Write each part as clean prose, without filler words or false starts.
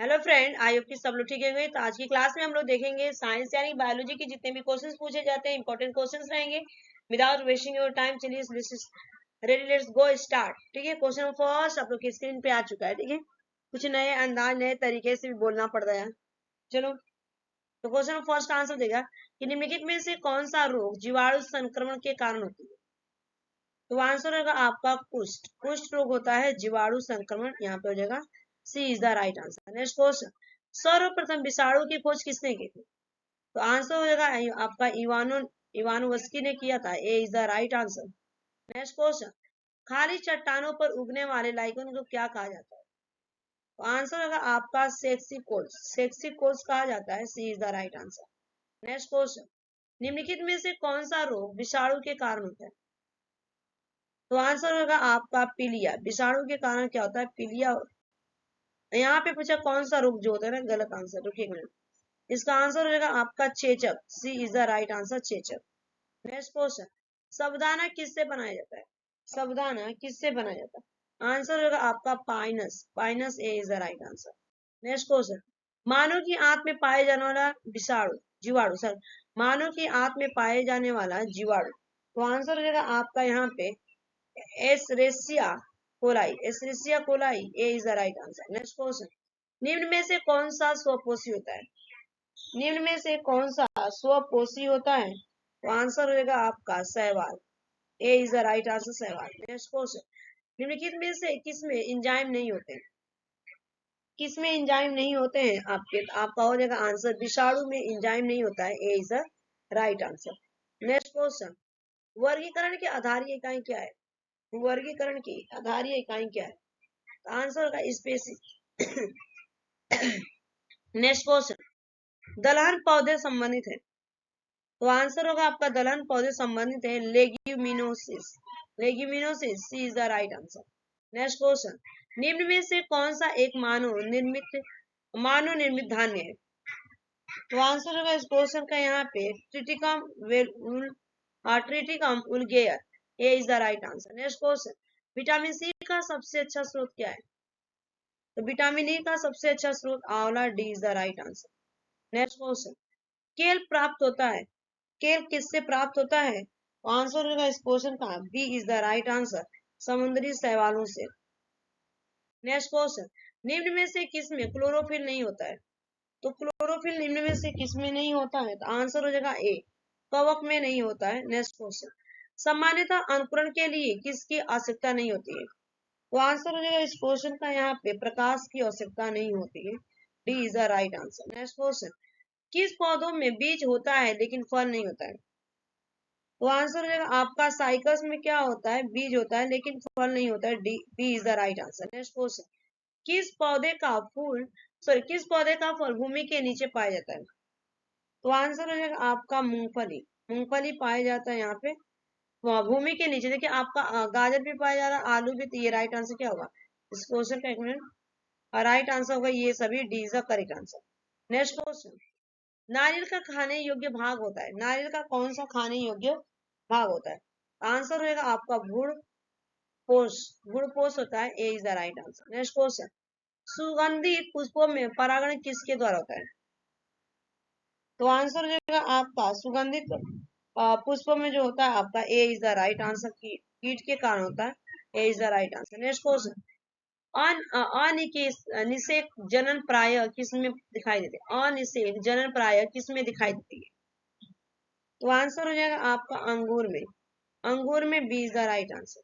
Hello friend, I hope कि सब लोग ठीक होंगे। तो आज की क्लास में हम लोग देखेंगे साइंस यानी बायोलॉजी के जितने भी क्वेश्चंस पूछे जाते हैं, इंपॉर्टेंट क्वेश्चंस रहेंगे। विदाउट वेस्टिंग योर टाइम, चलिए रेडी, लेट्स गो स्टार्ट। ठीक है, क्वेश्चन फर्स्ट आप लोग की स्क्रीन पे आ चुका है। ठीक है, कुछ नए अंदाज नए तरीके से भी बोलना पड़ रहा है। चलो, तो क्वेश्चन फर्स्ट आंसर देगा कि निम्नलिखित में से कौन सा रोग जीवाणु संक्रमण के कारण होती है। तो आंसर होगा आपका कुष्ठ। कुष्ठ रोग होता है जीवाणु संक्रमण, यहाँ पे हो जाएगा C is the right answer. Next question, सर्वप्रथम विषाणु की खोज किसने की थी। तो आंसर हो जाएगा आपका इवानोवस्की ने किया था, A is the right answer. Next question, खाली चट्टानों पर उगने वाले लाइकन को क्या कहा जाता है। तो आंसर होगा आपका सेक्सिकोल्स। सेक्सिकोल्स कहा जाता है, C is the right answer. Next question, निम्नलिखित में से कौन सा रोग विषाणु के कारण होता है। तो आंसर होगा आपका पीलिया। विषाणु के कारण क्या होता है, पीलिया। यहाँ पे पूछा कौन सा रोग जो होता है ना, गलत आंसर। रुकिए एक मिनट, इसका आंसर हो जाएगा आपका चेचक, सी इज द राइट आंसर, चेचक। नेक्स्ट क्वेश्चन, साबूदाना किससे बनाया जाता है। साबूदाना किससे बनाया जाता है। आंसर होगा आपका pinus. Pinus, A is the right answer. Next question, मानव की आंत में पाए जाने वाला विषाणु जीवाणु सर मानव की आंत में पाए जाने वाला जीवाणु। तो आंसर हो जाएगा आपका यहाँ पे Escherichia coli. Escherichia coli, A is the right answer. Next question, निम्न में से कौन सा स्वपोषी होता है। निम्न में से कौन सा स्वपोषी होता है। तो आंसर हो जाएगा आपका शैवाल, ए इज द राइट आंसर, शैवाल। नेक्स्ट क्वेश्चन, निम्नलिखित में से किसमें एंजाइम नहीं होते हैं। किसमें एंजाइम नहीं होते हैं आपके, तो आपका हो जाएगा आंसर विषाणु में एंजाइम नहीं होता है, A is the right answer. Next question, वर्गीकरण की आधारीय इकाई क्या है। वर्गीकरण की आधारीय इकाई क्या है। आंसर होगा स्पेसी। नेक्स्ट क्वेश्चन, दलहन पौधे संबंधित है। तो आंसर होगा आपका दलहन पौधे संबंधित है Leguminosae. Leguminosae, C is the right answer. Next question, निम्न में से कौन सा एक मानव निर्मित धान्य है। तो आंसर होगा इस क्वेश्चन का यहाँ पे Triticum Triticum vulgare, A is the right answer. Next question, vitamin C का सबसे अच्छा स्रोत क्या है। तो विटामिन ई का सबसे अच्छा स्रोत आंवला, D is the right answer. Next question, केल प्राप्त होता है। केल किससे प्राप्त होता है। तो आंसर होगा इस क्वेश्चन का B is the right answer, समुद्री शैवालों से। नेक्स्ट क्वेश्चन, निम्न में से किसमें क्लोरोफिल नहीं होता है। तो क्लोरोफिल निम्न में से किसमें नहीं होता है। तो आंसर हो जाएगा ए, कवक में नहीं होता है। नेक्स्ट क्वेश्चन, सामान्यतः अंकुरण के लिए किसकी आवश्यकता नहीं होती है। तो आंसर हो जाएगा इस क्वेश्चन का यहाँ पे प्रकाश की आवश्यकता नहीं होती है, D is the right answer. Next question, किस पौधों में बीज होता है लेकिन फल नहीं होता है। तो आंसर हो जाएगा आपका साइकस में क्या होता है, बीज होता है लेकिन फल नहीं होता है, D B is the right answer. Next question, किस पौधे का फूल सॉरी किस पौधे का फल भूमि के नीचे पाया जाता है। तो आंसर हो जाएगा आपका मूंगफली। मूंगफली पाया जाता है यहाँ पे भूमि के नीचे। देखिए आपका गाजर भी पाया जा रहा है, आलू भी। तो ये राइट आंसर क्या होगा इस क्वेश्चन का, एक मिनट, राइट आंसर होगा ये सभी, D is the correct answer. Next question, नारियल का खाने योग्य भाग होता है। नारियल का कौन सा खाने योग्य भाग होता है। आंसर होगा आपका भ्रूण पोष। भ्रूण पोष होता है, A is the right answer. Next question, सुगंधित पुष्पों में परागण किसके द्वारा होता है। तो आंसर हो जाएगा आपका सुगंधित पुष्पों में जो होता है आपका, A is the right answer, कीट के कारण होता है, A is the right answer. Next question, अनिषेक जनन प्राय किसमें दिखाई देते हैं। अनिषेक जनन प्राय किसमें दिखाई देती है। तो आंसर हो जाएगा आपका अंगूर में। अंगूर में, B is the right answer.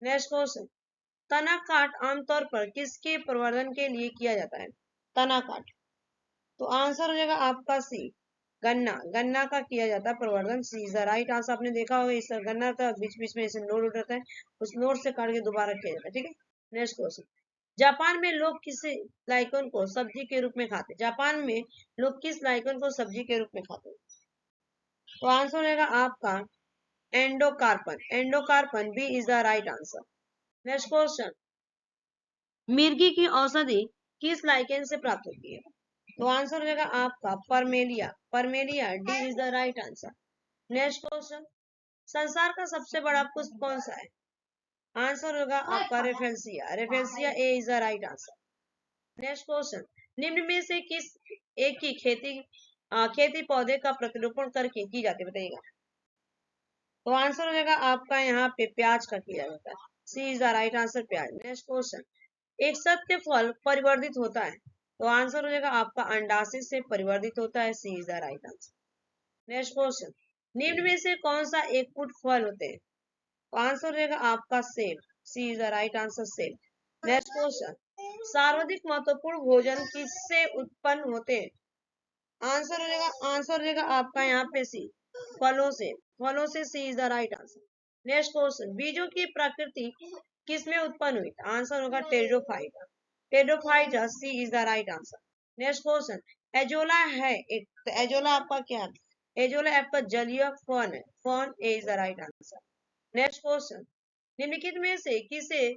Next question, तना काट आमतौर पर किसके प्रवर्धन के लिए किया जाता है। तना काट, तो आंसर हो जाएगा आपका सी, गन्ना। गन्ना का किया जाता है प्रवर्धन, सी इज द राइट आंसर। आपने देखा होगा इस गन्ना का बीच बीच में ऐसे नोड उठाता है, उस नोड से काट के दोबारा किया जाता है। ठीक है, नेक्स्ट क्वेश्चन, जापान में लोग किस लाइकन को सब्जी के रूप में खाते हैं। जापान में लोग किस लाइकन को सब्जी के रूप में खाते हैं। तो आंसर हो जाएगा आपका Endocarpon. Endocarpon, B is the right answer. Next question, मिर्गी की औषधि किस लाइकेन से प्राप्त होती है। तो आंसर हो जाएगा आपका Parmelia. Parmelia, D is the right answer. Next question, संसार का सबसे बड़ा पुष्प कौन सा है। आंसर होगा आपका rafflesia. Rafflesia, A is the right answer. Next question, निम्न में से किस एक की खेती पौधे का प्रतिरोपण करके की जाती है, बताइएगा। तो आंसर हो जाएगा आपका यहाँ पे प्याज का किया जाता है। C is the right answer, प्याज। नेक्स्ट क्वेश्चन, एक सत्य फल परिवर्धित होता है, तो आंसर हो जाएगा आपका अंडाशय से परिवर्धित होता है। C is the right answer. Next question, निम्न में से कौन सा एक फुट फल होते हैं, तो आंसर हो जाएगा आपका सेब। सी इज द राइट आंसर, सेब। नेक्स्ट क्वेश्चन, सर्वाधिक महत्वपूर्ण भोजन किससे उत्पन्न होते हैं, आंसर हो जाएगा आपका यहाँ पे सी, फलों से। फलों से, C is the right answer. Next question, बीजों की प्रकृति किसमें उत्पन्न हुई, आंसर होगा Pteridophyta. Pteridophyta, C is the right answer. Next question, Azolla है एक, तो एजोला आपका क्या है, एजोला आपका जलीय फॉर्न है। Fern, A is the right answer. Next question, निम्नलिखित में से किसे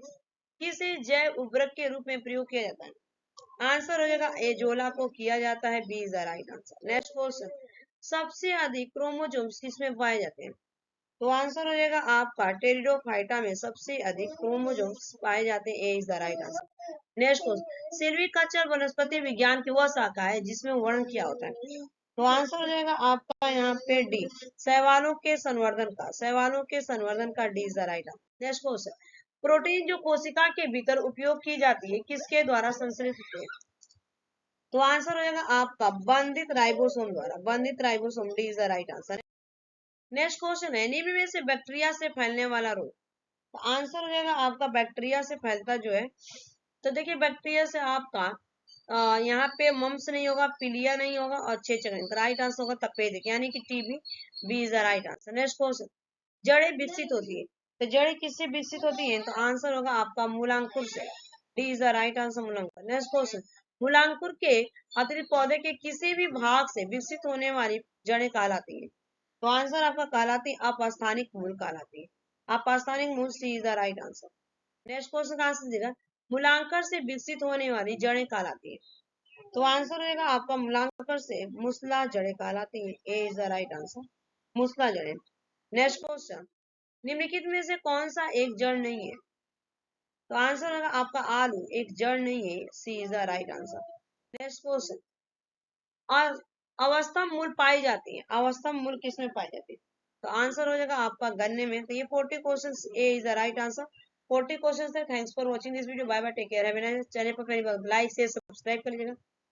किसे जैव उर्वरक के रूप में प्रयोग किया जाता है, आंसर हो जाएगा एजोला को किया जाता है। B is the right answer. Next question, सबसे अधिक क्रोमोसोम्स किसमें पाए जाते हैं, तो आंसर हो जाएगा आपका टेरिडोफाइटा में सबसे अधिक क्रोमोसोम्स पाए जाते हैं। A is the right answer. Next question, silviculture वनस्पति विज्ञान की वह शाखा है जिसमें वर्णन किया होता है, तो आंसर हो जाएगा आपका यहाँ पे डी, शैवालों के संवर्धन का। शैवालों के संवर्धन का, D is the right answer. Next question, protein जो कोशिका के भीतर उपयोग की जाती है किसके द्वारा संश्लेषित होते हैं, तो आंसर हो जाएगा आपका बंधित राइबोसोम द्वारा। बंधित ribosome, D is the right answer. Next question है, निम्न में से बैक्टीरिया से फैलने वाला रोग, तो आंसर हो जाएगा आपका बैक्टीरिया से फैलता जो है, तो देखिए बैक्टीरिया से आपका यहाँ पे मम्स नहीं होगा, पीलिया नहीं होगा और चेचक नहीं, राइट आंसर होगा तपेदिक यानी कि TB. B is the right answer. Next question, जड़ें विकसित होती है, तो जड़ें किससे विकसित होती है, तो आंसर होगा आपका मूलांकुर से। D is the right answer, मूलांकुर। नेक्स्ट क्वेश्चन, मूलांकुर के अतिरिक्त पौधे के किसी भी भाग से विकसित होने वाली जड़ें कहलाती है, तो आंसर आपका कहलाती है अपस्थानिक मूल कहलाती है। अपस्थानिक मूल, C is the right answer. Next question का आंसर देगा, मूलांकर से विकसित होने वाली जड़ें कहलाती है, तो आंसर रहेगा आपका मूलांकर से मूसला जड़ें कहलाती है। A is the right answer, मूसला जड़ें। नेक्स्ट क्वेश्चन, निम्नलिखित में से कौन सा एक जड़ नहीं है, तो आंसर होगा आपका आलू एक जड़ नहीं है। C is the right answer. Next question, और अवस्था मूल पाई जाती है, अवस्था मूल किसमें पाई जाती है, तो आंसर हो जाएगा आपका गन्ने में। तो ये 40 questions, A is the right answer. 40 questions थे। Thanks for watching this video. Bye bye, take care, have a nice. Channel पर पहली बार लाइक शेयर सब्सक्राइब कर लीजिएगा।